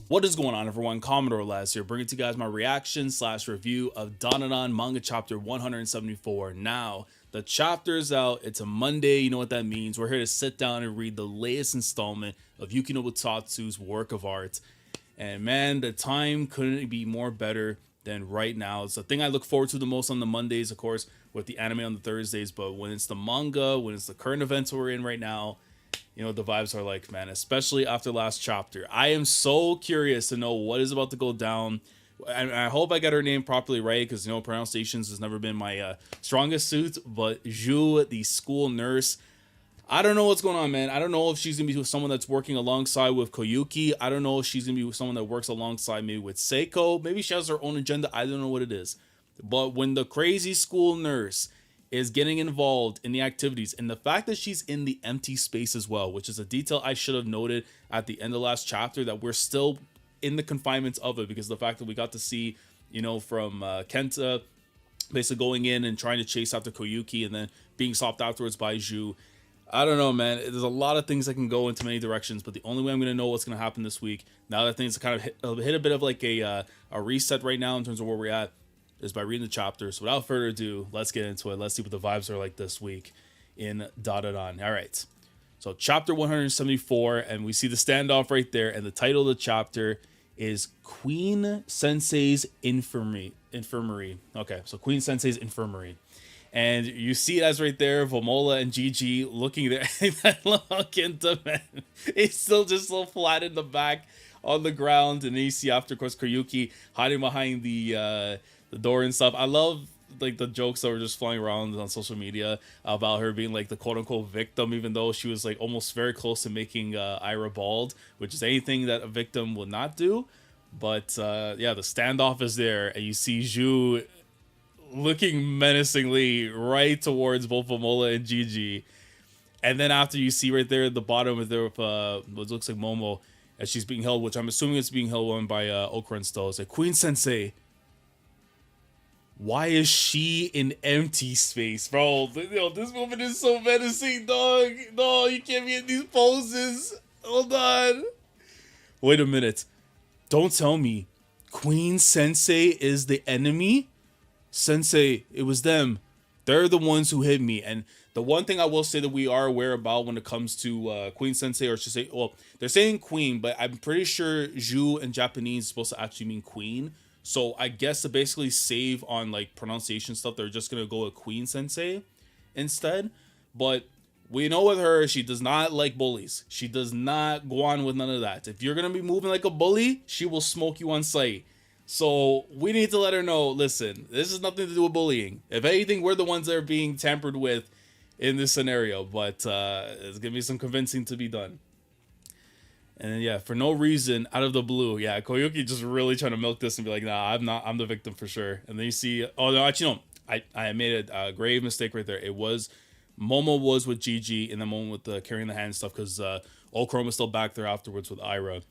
What is going on, everyone? Commodore Laz here, bringing to you guys my reaction / review of Dandadan manga chapter 174. Now, the chapter is out. It's a Monday. You know what that means. We're here to sit down and read the latest installment of Yukino Utatsu's work of art. And man, the time couldn't be more better than right now. It's the thing I look forward to the most on the Mondays, of course, with the anime on the Thursdays. But when it's the manga, when it's the current events we're in right now, you know, the vibes are like, man, especially after last chapter. I am so curious to know what is about to go down. And I hope I got her name properly right, because, you know, pronunciations has never been my strongest suit. But Ju, the school nurse, I don't know what's going on, man. I don't know if she's going to be with someone that's working alongside with Kouki. I don't know if she's going to be with someone that works alongside maybe with Seiko. Maybe she has her own agenda. I don't know what it is. But when the crazy school nurse is getting involved in the activities, and the fact that she's in the empty space as well, which is a detail I should have noted at the end of last chapter, that we're still in the confinements of it, because of the fact that we got to see, you know, from Kenta basically going in and trying to chase after Kouki and then being stopped afterwards by Ju. I don't know, man. There's a lot of things that can go into many directions, but the only way I'm going to know what's going to happen this week, now that things kind of hit a bit of like a reset right now in terms of where we're at, is by reading the chapter. So without further ado, let's get into it. Let's see what the vibes are like this week in Dandadan. All right. So chapter 174, and we see the standoff right there, and the title of the chapter is Queen-sensei's infirmary. Okay, so Queen-sensei's infirmary. And you see it as right there, Vomola and Gigi looking there. That little Kenta, man, it's still just so flat in the back on the ground. And then you see, after, of course, Kouki hiding behind the door and stuff. I love like the jokes that were just flying around on social media about her being like the quote-unquote victim, even though she was like almost very close to making Ira bald, which is anything that a victim would not do. But yeah, the standoff is there, and you see Ju looking menacingly right towards both Vomola and Gigi. And then after, you see right there at the bottom of there with what looks like Momo, as she's being held, which I'm assuming it's being held on by Okran still. It's like, Queen-sensei, why is she in empty space, bro? Yo, this woman is so menacing, dog. No, you can't be in these poses. Hold on. Wait a minute. Don't tell me Queen-sensei is the enemy? Sensei, it was them. They're the ones who hit me. And the one thing I will say that we are aware about when it comes to Queen-sensei, or should say, well, they're saying queen, but I'm pretty sure Ju in Japanese is supposed to actually mean queen. So I guess to basically save on like pronunciation stuff, they're just gonna go with Queen-sensei instead. But we know with her, she does not like bullies. She does not go on with none of that. If you're gonna be moving like a bully, she will smoke you on sight. So we need to let her know, listen, this has nothing to do with bullying. If anything, we're the ones that are being tampered with in this scenario. But there's gonna be some convincing to be done. And then, yeah, for no reason, out of the blue, yeah, Kouki just really trying to milk this and be like, nah, I'm the victim for sure. And then you see, oh, no, actually, no, I made a grave mistake right there. It was, Momo was with Gigi, and then Momo with the carrying the hand stuff, because Okron was still back there afterwards with Ira.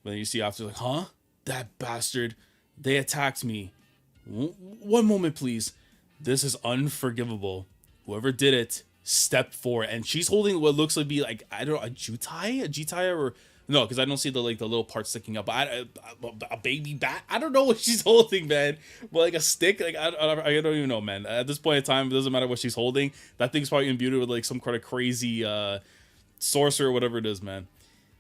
But then you see after, like, huh? That bastard, they attacked me. One moment, please. This is unforgivable. Whoever did it, step forward. And she's holding what looks like, I don't know, a jitai, or no, because I don't see the little part sticking up. A baby bat. I don't know what she's holding, man. But like a stick, like I don't even know, man. At this point in time, it doesn't matter what she's holding. That thing's probably imbued with like some kind of crazy sorcerer or whatever it is, man.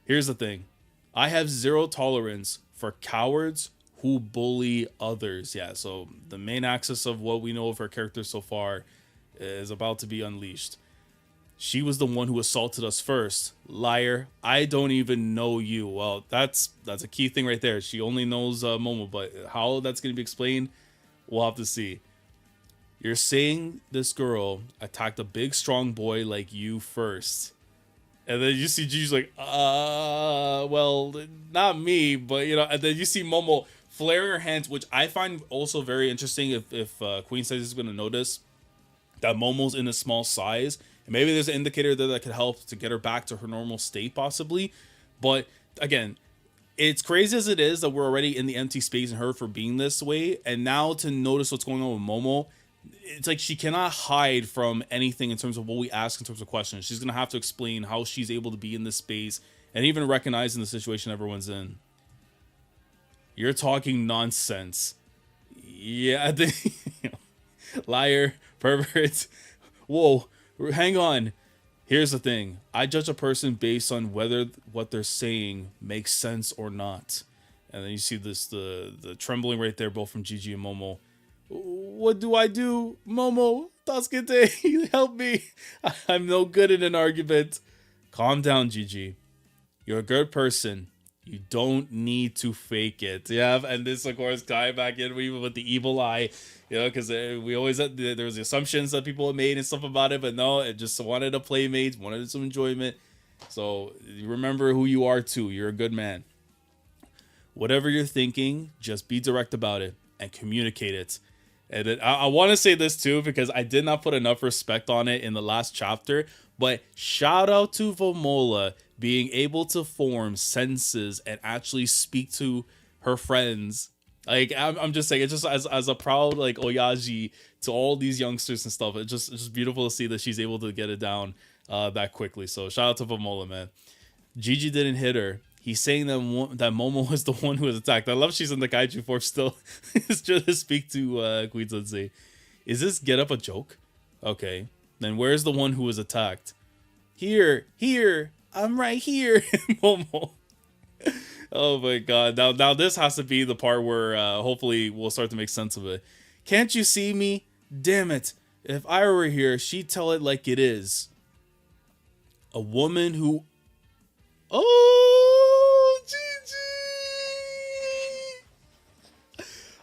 Here's the thing: I have zero tolerance for cowards who bully others. Yeah, so the main axis of what we know of her character so far is about to be unleashed. She was the one who assaulted us first. Liar. I don't even know you. Well, that's a key thing right there. She only knows Momo, but how that's going to be explained, we'll have to see. You're saying this girl attacked a big, strong boy like you first. And then you see Gigi's like, well, not me, but, you know, and then you see Momo flaring her hands, which I find also very interesting if Queen-sensei is going to notice that Momo's in a small size. And maybe there's an indicator there that could help to get her back to her normal state, possibly. But again, it's crazy as it is that we're already in the empty space and her for being this way. And now to notice what's going on with Momo, it's like she cannot hide from anything in terms of what we ask in terms of questions. She's going to have to explain how she's able to be in this space and even recognizing the situation everyone's in. You're talking nonsense. Yeah, liar, pervert. Whoa, hang on. Here's the thing. I judge a person based on whether what they're saying makes sense or not. And then you see this the trembling right there, both from Gigi and Momo. What do I do? Momo, Tasukete, help me. I'm no good in an argument. Calm down, Gigi. You're a good person. You don't need to fake it. Yeah, and this, of course, guy back in even with the evil eye, you know, because we always had, there was the assumptions that people had made and stuff about it, but no, it just wanted a playmate, wanted some enjoyment. So you remember who you are too. You're a good man. Whatever you're thinking, just be direct about it and communicate it. And I want to say this too, because I did not put enough respect on it in the last chapter, but shout out to Vomola being able to form senses and actually speak to her friends. Like, I'm just saying, it's just as a proud, like, Oyaji to all these youngsters and stuff. It's just beautiful to see that she's able to get it down that quickly. So shout out to Vomola, man. Gigi didn't hit her. He's saying that Momo was the one who was attacked. I love she's in the kaiju form still. It's just to speak to Queen-sensei. Is this get up a joke? Okay. Then where's the one who was attacked? Here. I'm right here. Momo. Oh my god. Now this has to be the part where hopefully we'll start to make sense of it. Can't you see me? Damn it. If I were here, she'd tell it like it is. A woman who... Oh, Gigi!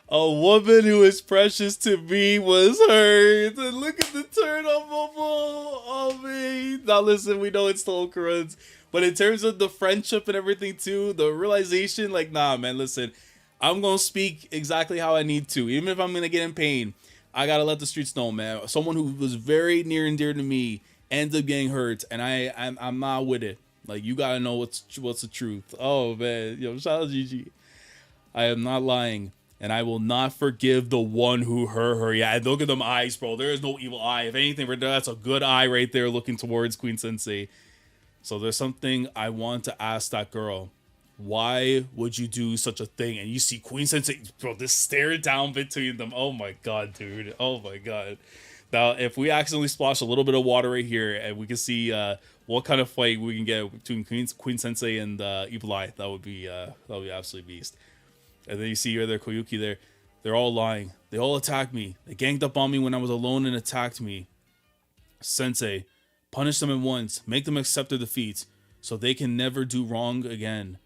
A woman who is precious to me was hurt. And look at the turn on Momo. Oh, man. Now, listen, we know it's the Okuruns. But in terms of the friendship and everything, too, the realization, like, nah, man, listen. I'm going to speak exactly how I need to. Even if I'm going to get in pain, I got to let the streets know, man. Someone who was very near and dear to me ended up getting hurt. And I'm not with it. Like, you gotta know what's the truth. Oh, man. Yo, shout out to Gigi. I am not lying. And I will not forgive the one who hurt her. Yeah, look at them eyes, bro. There is no evil eye. If anything, that's a good eye right there looking towards Queen-sensei. So there's something I want to ask that girl. Why would you do such a thing? And you see Queen-sensei, bro, this stare down between them. Oh, my God, dude. Oh, my God. Now, if we accidentally splash a little bit of water right here and we can see what kind of fight we can get between Queen-sensei and Evil Eye, that would be absolutely beast. And then you see here, there, Koyuki there. They're all lying. They all attacked me. They ganged up on me when I was alone and attacked me. Sensei, punish them at once. Make them accept their defeat so they can never do wrong again.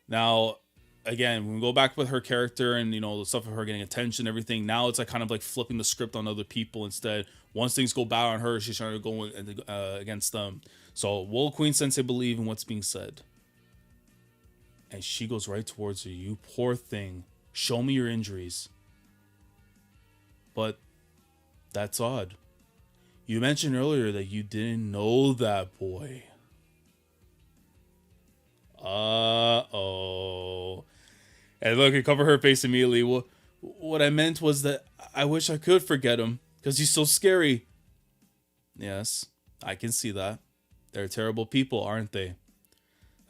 Now, again, when we go back with her character and, you know, the stuff of her getting attention, everything, now it's like kind of like flipping the script on other people instead. Once things go bad on her, she's trying to go against them. So will Queen-sensei believe in what's being said? And she goes right towards her. You poor thing. Show me your injuries. But that's odd. You mentioned earlier that you didn't know that boy. Uh-oh. And look, you cover her face immediately. Well, what I meant was that I wish I could forget him because he's so scary. Yes, I can see that. They're terrible people, aren't they?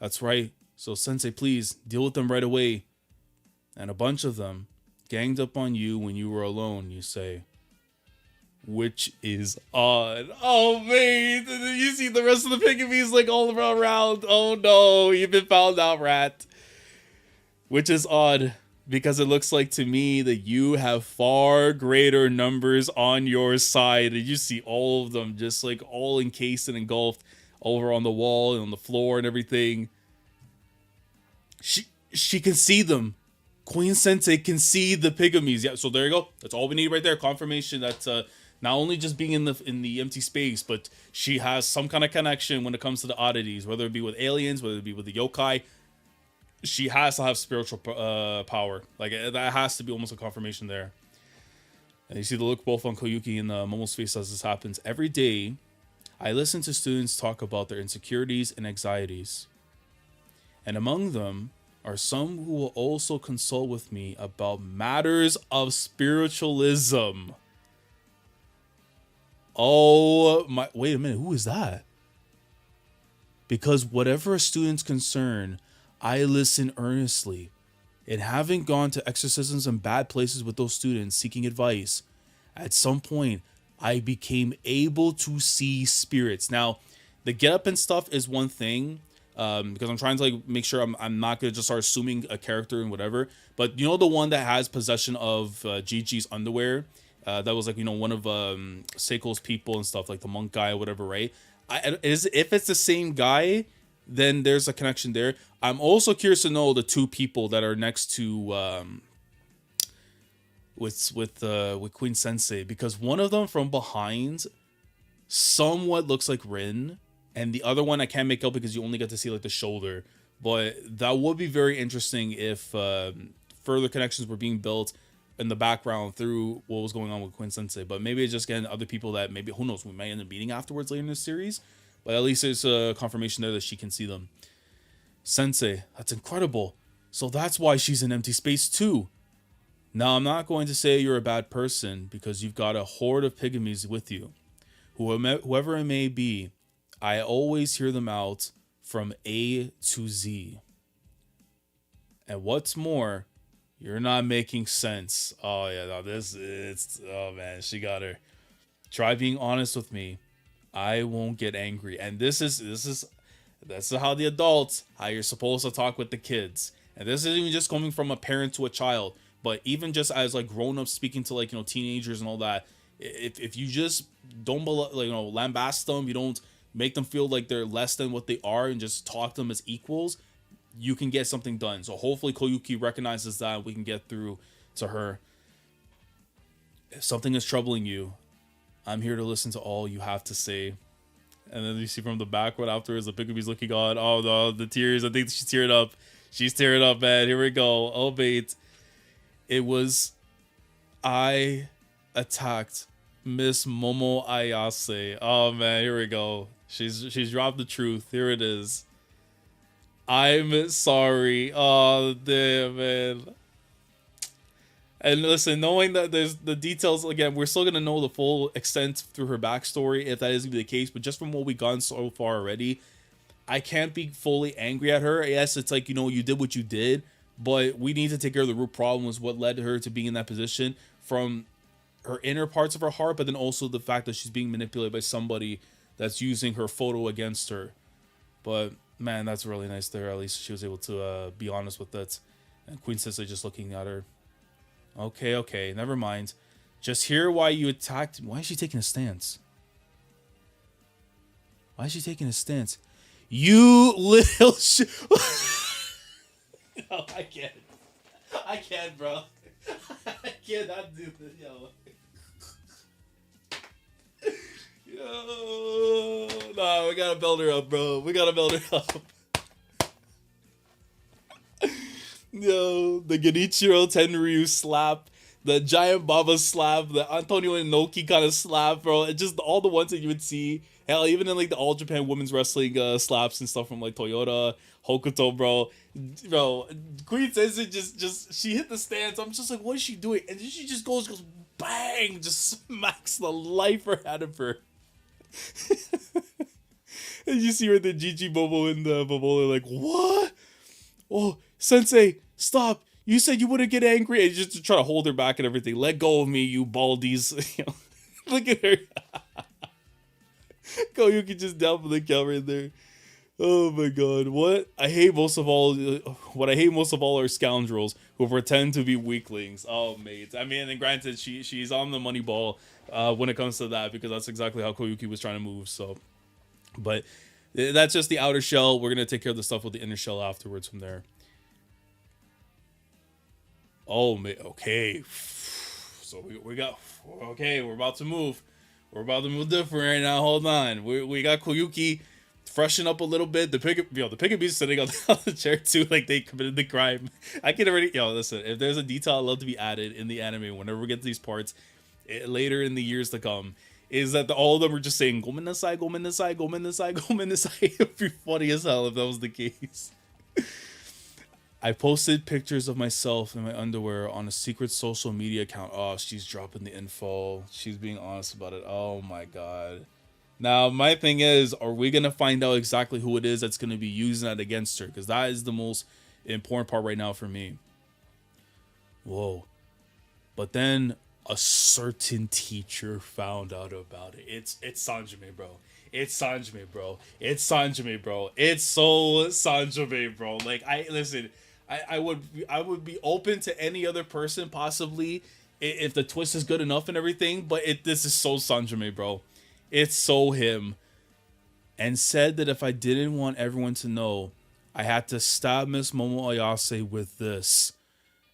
That's right. So, Sensei, please deal with them right away. And a bunch of them ganged up on you when you were alone, you say. Which is odd. Oh, man. And then you see the rest of the pygmies like all around. Oh, no. You've been found out, rat. Which is odd because it looks like to me that you have far greater numbers on your side. And you see all of them just like all encased and engulfed over on the wall and on the floor and everything. She can see them. Queen-sensei can see the pygmies. Yeah, so there you go. That's all we need right there. Confirmation that not only just being in the empty space, but she has some kind of connection when it comes to the oddities, whether it be with aliens, whether it be with the yokai. She has to have spiritual power. Like, that has to be almost a confirmation there. And you see the look both on Koyuki and Momo's face as this happens. Every day, I listen to students talk about their insecurities and anxieties. And among them are some who will also consult with me about matters of spiritualism. Oh my, wait a minute, who is that? Because whatever a student's concern, I listen earnestly. And having gone to exorcisms and bad places with those students seeking advice, at some point I became able to see spirits. Now, the get up and stuff is one thing, because I'm trying to like make sure I'm not gonna just start assuming a character and whatever. But you know the one that has possession of Gigi's underwear, that was like one of Seiko's people and stuff, like the monk guy or whatever, right? If it's the same guy, then there's a connection there. I'm also curious to know the two people that are next to with Queen-sensei, because one of them from behind somewhat looks like Rin, and the other one I can't make out because you only get to see like the shoulder. But that would be very interesting if further connections were being built in the background through what was going on with Queen-sensei. But maybe it's just getting other people that maybe, who knows, we might end up meeting afterwards later in this series. But at least there's a confirmation there that she can see them. Sensei, that's incredible. So that's why she's in empty space too. Now, I'm not going to say you're a bad person because you've got a horde of pygmies with you. Whoever it may be, I always hear them out from A to Z. And what's more, you're not making sense. Oh yeah, no, oh man, she got her. Try being honest with me. I won't get angry. And that's how the adults, how you're supposed to talk with the kids. And this isn't even just coming from a parent to a child, but even just as like grown-ups speaking to like, teenagers and all that. If you just don't lambast them, you don't make them feel like they're less than what they are and just talk to them as equals, you can get something done. So hopefully Koyuki recognizes that and we can get through to her. If something is troubling you, I'm here to listen to all you have to say. And then you see from the background afterwards, the Pygmy's looking on. Oh no, the tears. I think she's tearing up. She's tearing up, man. Here we go. Oh, bait. It was... I attacked Miss Momo Ayase. Oh man, here we go. She's dropped the truth. Here it is. I'm sorry. Oh damn, man. And listen, knowing that there's the details, again, we're still gonna know the full extent through her backstory if that is gonna be the case. But just from what we've gotten so far already, I can't be fully angry at her. Yes, it's like, you did what you did, but we need to take care of the root problems, what led her to being in that position, from her inner parts of her heart, but then also the fact that she's being manipulated by somebody that's using her photo against her. But man, that's really nice there. At least she was able to be honest with that. And Queen-sensei just looking at her. Okay, never mind. Just hear why you attacked. Why is she taking a stance? Why is she taking a stance? You little shit. No, I can't, bro. I cannot do this, yo. Yo, nah, we gotta build her up, bro. We gotta build her up. Yo, the Genichiro Tenryu slap, the Giant Baba slap, the Antonio Inoki kind of slap, bro. It's just all the ones that you would see. Hell, even in like the All Japan Women's Wrestling slaps and stuff from like Toyota, Hokuto, bro. Bro, Queen-sensei just she hit the stance. I'm just like, what is she doing? And then she just goes bang, just smacks the life out of her. And you see her, the Gigi Bobo and the Bobo are like, what? Oh, Sensei, stop. You said you wouldn't get angry. And just to try to hold her back and everything. Let go of me, you baldies. Look at her. Koyuki just down for the camera in there. Oh my god. What I hate most of all are scoundrels who pretend to be weaklings. Oh mate. I mean, and granted, she's on the money ball when it comes to that, because that's exactly how Koyuki was trying to move. So, but that's just the outer shell. We're gonna take care of the stuff with the inner shell afterwards from there. Oh man. Okay. So we got. Okay, we're about to move. We're about to move different right now. Hold on. We got Koyuki freshen up a little bit. The Pygmy's sitting on the chair too, like they committed the crime. I can already, listen, if there's a detail I'd love to be added in the anime whenever we get to these parts later in the years to come, is that all of them are just saying "Gomen nasai, gomen nasai, gomen nasai, gomen nasai." It'd be funny as hell if that was the case. I posted pictures of myself in my underwear on a secret social media account. Oh, she's dropping the info. She's being honest about it. Oh my god. Now, my thing is, are we going to find out exactly who it is that's going to be using that against her? Because that is the most important part right now for me. Whoa. But then a certain teacher found out about it. It's Sanjome, bro. It's Sanjome, bro. It's Sanjome, bro. It's so Sanjome, bro. Like I listen, I would be open to any other person possibly if the twist is good enough and everything, but this is so Sanjome, bro. It's so him. And said that if I didn't want everyone to know, I had to stab Miss Momo Ayase with this.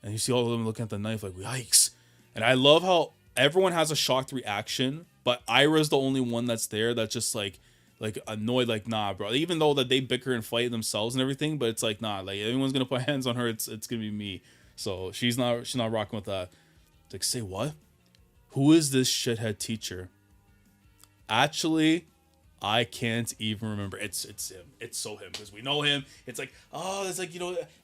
And you see all of them looking at the knife like, yikes. And I love how everyone has a shocked reaction, but Ira's the only one that's there that's just like annoyed, like, nah, bro. Even though that they bicker and fight themselves and everything, but it's like, nah, like anyone's gonna put hands on her, it's gonna be me. So she's not rocking with that. It's like, say what? Who is this shithead teacher? Actually, I can't even remember. It's him. It's so him because we know him. It's like, oh, it's like,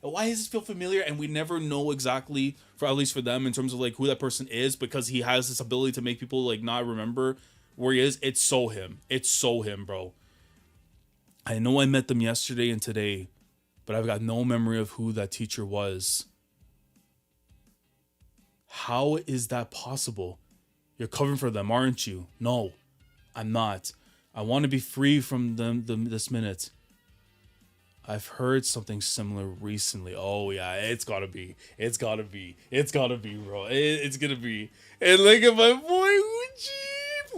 why does this feel familiar? And we never know exactly, for at least for them, in terms of like who that person is, because he has this ability to make people like not remember where he is. It's so him. It's so him, bro. I know I met them yesterday and today, but I've got no memory of who that teacher was. How is that possible? You're covering for them, aren't you? No, I'm not. I want to be free from them this minute. I've heard something similar recently. Oh yeah, it's gotta be. It's gotta be. It's gotta be, bro. It's gonna be. And look at my boy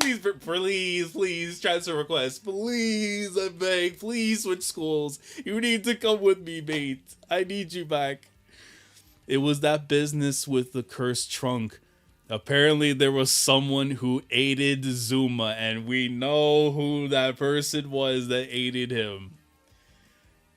Uchi. Please, transfer request. Please, I beg. Please switch schools. You need to come with me, mate. I need you back. It was that business with the cursed trunk. Apparently there was someone who aided Zuma, and we know who that person was that aided him.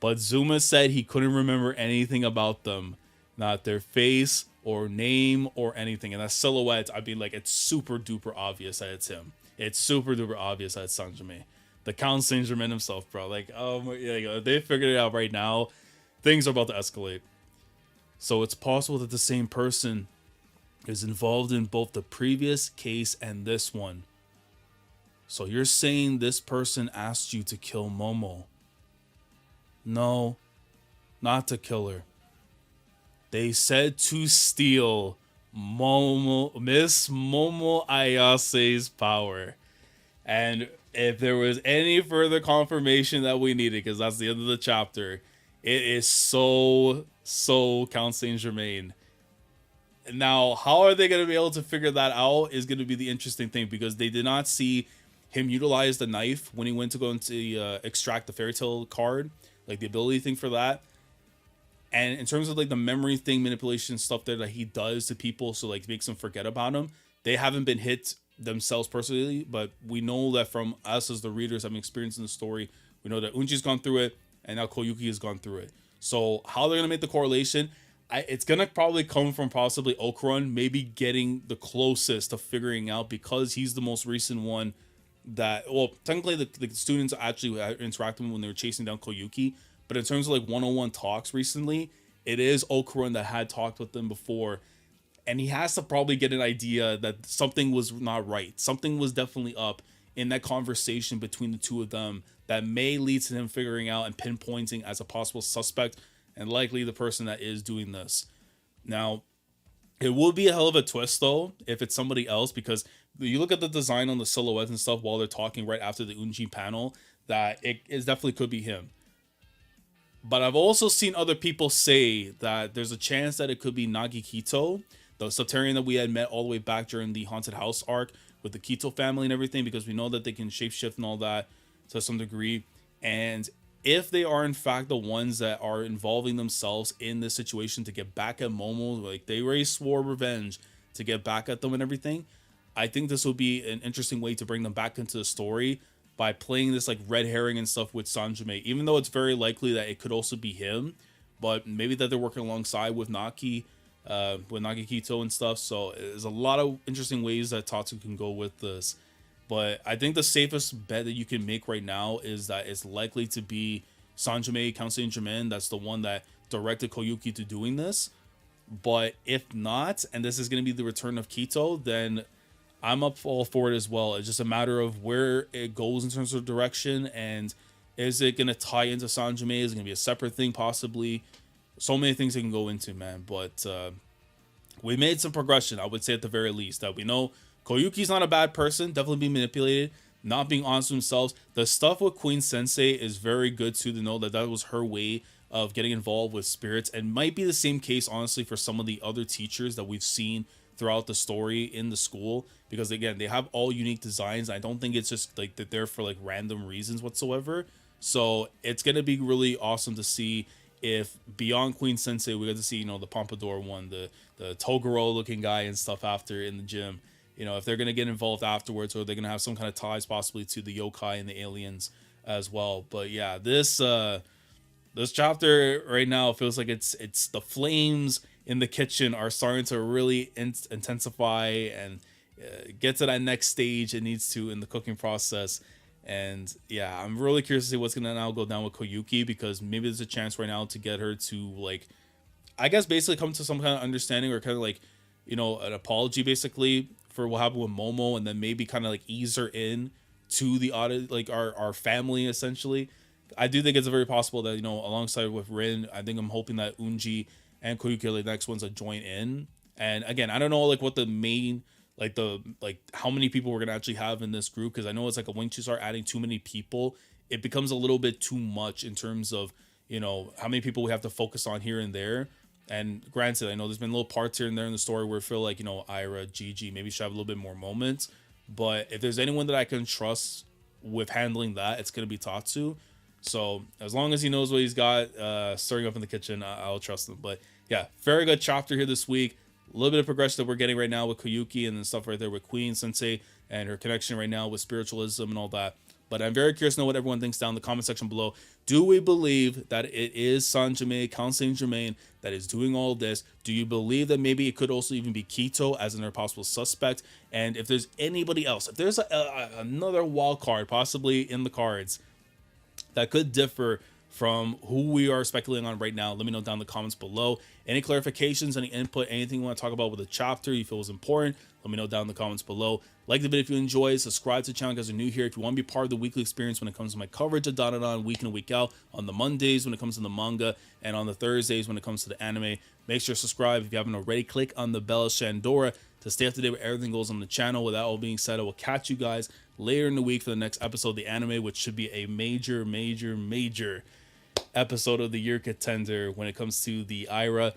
But Zuma said he couldn't remember anything about them. Not their face or name or anything. And that silhouette, I mean, like, it's super duper obvious that it's him. It's super duper obvious that it's Sanjome. The Count Saint-Germain himself, bro. Like, yeah, they figured it out right now. Things are about to escalate. So it's possible that the same person is involved in both the previous case and this one. So you're saying this person asked you to kill Momo? No, not to kill her. They said to steal Miss Momo Ayase's power. And if there was any further confirmation that we needed, because that's the end of the chapter, it is so Count Saint-Germain. Now, how are they going to be able to figure that out is going to be the interesting thing, because they did not see him utilize the knife when he went to go into extract the fairy tale card, like the ability thing for that. And in terms of like the memory thing, manipulation stuff there that he does to people, so like makes them forget about him, they haven't been hit themselves personally, but we know that from us as the readers having experienced in the story, we know that Unji's gone through it, and now Koyuki has gone through it. So how they're going to make the correlation, it's going to probably come from possibly Okuran maybe getting the closest to figuring out, because he's the most recent one that, well, technically the students actually interacted with when they were chasing down Koyuki, but in terms of like one-on-one talks recently, it is Okuran that had talked with them before, and he has to probably get an idea that something was not right. Something was definitely up in that conversation between the two of them that may lead to him figuring out and pinpointing as a possible suspect, and likely the person that is doing this. Now, it will be a hell of a twist though if it's somebody else, because you look at the design on the silhouette and stuff while they're talking right after the Unji panel, that it is definitely could be him. But I've also seen other people say that there's a chance that it could be Nagi Kito, the Septarian that we had met all the way back during the Haunted House arc with the Kito family and everything, because we know that they can shapeshift and all that to some degree. And if they are in fact the ones that are involving themselves in this situation to get back at Momo, like they already swore revenge to get back at them and everything, I think this will be an interesting way to bring them back into the story by playing this like red herring and stuff with Sanjome, even though it's very likely that it could also be him, but maybe that they're working alongside with Nagi Kito and stuff. So there's a lot of interesting ways that Tatsu can go with this. But I think the safest bet that you can make right now is that it's likely to be Sanjome, Count Saint-Germain. That's the one that directed Koyuki to doing this. But if not, and this is going to be the return of Kito, then I'm up all for it as well. It's just a matter of where it goes in terms of direction, and is it going to tie into Sanjome? Is it going to be a separate thing possibly? So many things it can go into, man. But we made some progression, I would say, at the very least. That we know Koyuki's not a bad person, definitely being manipulated, not being honest with themselves. The stuff with Queen-sensei is very good too, to know that that was her way of getting involved with spirits, and might be the same case, honestly, for some of the other teachers that we've seen throughout the story in the school, because again, they have all unique designs. I don't think it's just like that they're for like random reasons whatsoever. So it's gonna be really awesome to see if beyond Queen-sensei we get to see, you know, the Pompadour one, the Toguro looking guy and stuff after in the gym, you know, if they're gonna get involved afterwards, or they're gonna have some kind of ties possibly to the yokai and the aliens as well. But yeah, this chapter right now feels like it's the flames in the kitchen are starting to really intensify and get to that next stage it needs to in the cooking process. And yeah, I'm really curious to see what's gonna now go down with Koyuki, because maybe there's a chance right now to get her to, like, I guess basically come to some kind of understanding, or kind of like, you know, an apology basically for what happened with Momo, and then maybe kind of like ease her in to the audit, like our family essentially. I do think it's very possible that, you know, alongside with Rin, I think I'm hoping that Unji and Koyuki are the next ones to join in. And again, I don't know like what the main, like how many people we're gonna actually have in this group, because I know it's like once you start adding too many people, it becomes a little bit too much in terms of, you know, how many people we have to focus on here and there. And granted, I know there's been little parts here and there in the story where I feel like, you know, Ira, Gigi maybe should have a little bit more moments. But if there's anyone that I can trust with handling that, it's gonna be Tatsu. So as long as he knows what he's got stirring up in the kitchen, I'll trust him. But yeah, very good chapter here this week. A little bit of progression that we're getting right now with Koyuki, and then stuff right there with Queen-sensei and her connection right now with spiritualism and all that. But I'm very curious to know what everyone thinks down in the comment section below. Do we believe that it is Sanjome, Count Saint-Germain, that is doing all this? Do you believe that maybe it could also even be Kito as another possible suspect? And if there's anybody else, if there's another wild card possibly in the cards that could differ from who we are speculating on right now, let me know down in the comments below. Any clarifications, any input, anything you want to talk about with the chapter you feel is important, let me know down in the comments below. Like the video if you enjoyed, subscribe to the channel if you guys are new here. If you want to be part of the weekly experience when it comes to my coverage of Dandadan week in and week out, on the Mondays when it comes to the manga, and on the Thursdays when it comes to the anime, make sure to subscribe. If you haven't already, click on the bell Shandora to stay up to date with everything goes on the channel. With that all being said, I will catch you guys later in the week for the next episode of the anime, which should be a major episode of the year contender when it comes to the Ira,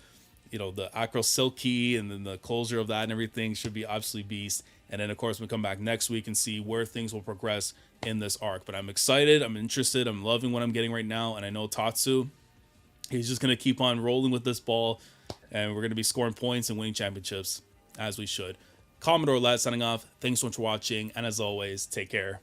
you know, the Acro Silky, and then the closure of that and everything should be absolutely beast. And then of course we come back next week and see where things will progress in this arc. But I'm excited, I'm interested, I'm loving what I'm getting right now, and I know Tatsu, he's just gonna keep on rolling with this ball, and we're gonna be scoring points and winning championships as we should. Commodore Lad signing off. Thanks so much for watching, and as always, take care.